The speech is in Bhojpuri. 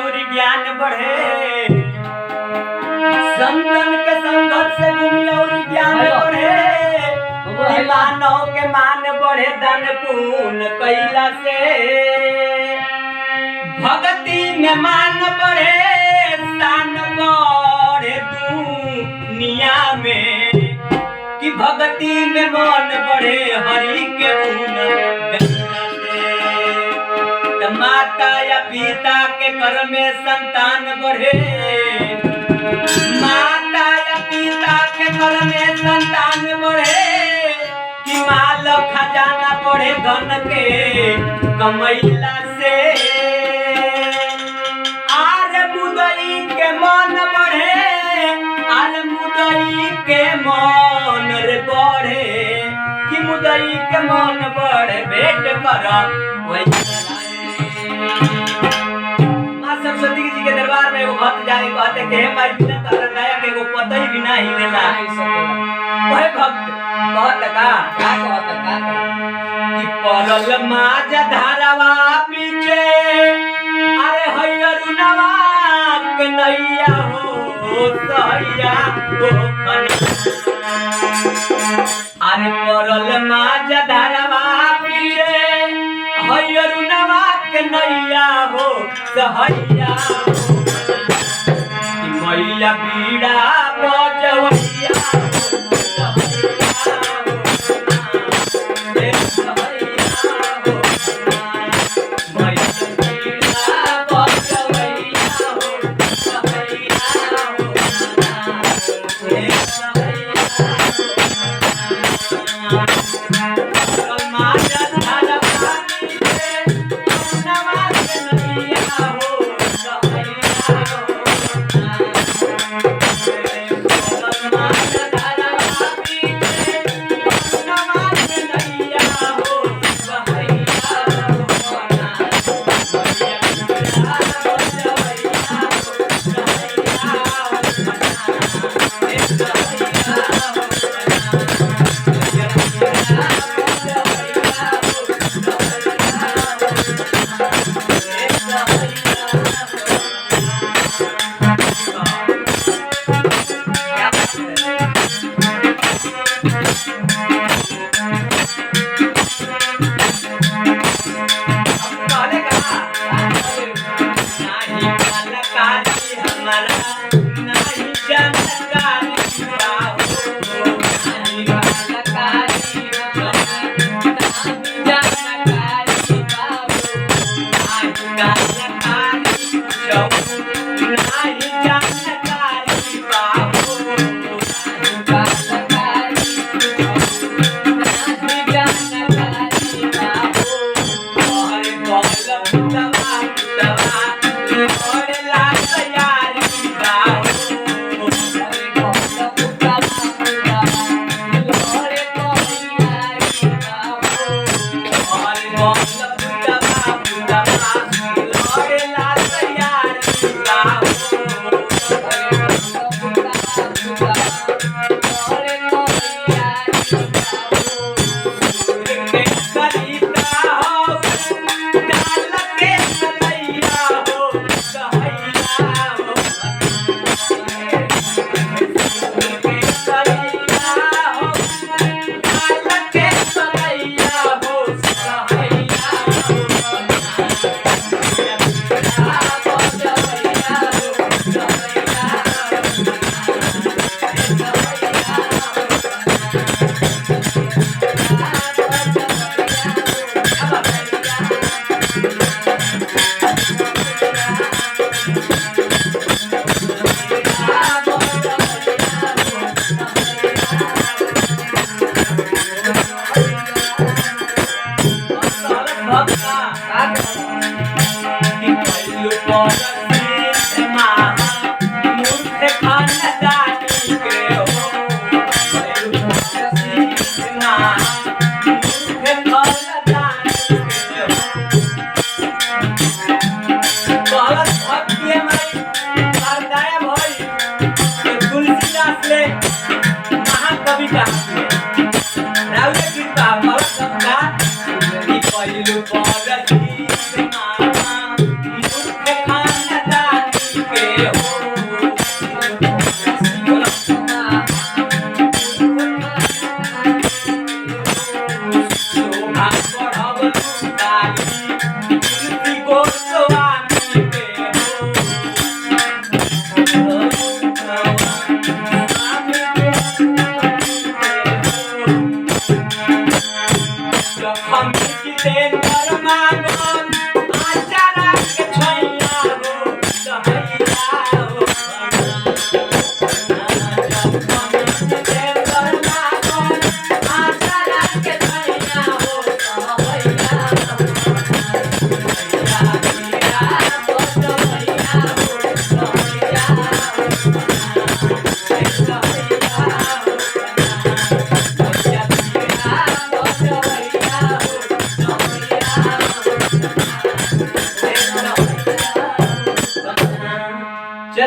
और ज्ञान बढ़े, संतन के संगत से गुण और ज्ञान बढ़े, मानव के मान बढ़े, दान पुण्य कैला से भक्ति में मान बढ़े, स्थान बढ़े दुनिया में कि भक्ति में मन बढ़े, हरि के गुण गैला से माता या पिता के घर में संतान बढ़े, माता या पिता के घर में संतान बढ़े कि माल खजाना बढ़े, धन के कमैला से आर मुदई के मन बढ़े, आर मुदई के मन रे बढ़े कि मुदई के मन बढ़े, भेंट कर माँ सरस्वती जी के दरबार में एगो भक्त जाके कहते कि हे माई बिना तोहरा दया के एगो पतई भी ना हिलेला। वह भक्त कहत का कि परल माज धारावा पीछे, अरे हैरुनवा के नैया हो सैया हो अरे परल माज धारावा पीछे, हैरुनवा के नैया हो सहैया हो मैया बीड़ा बजवैया Bye.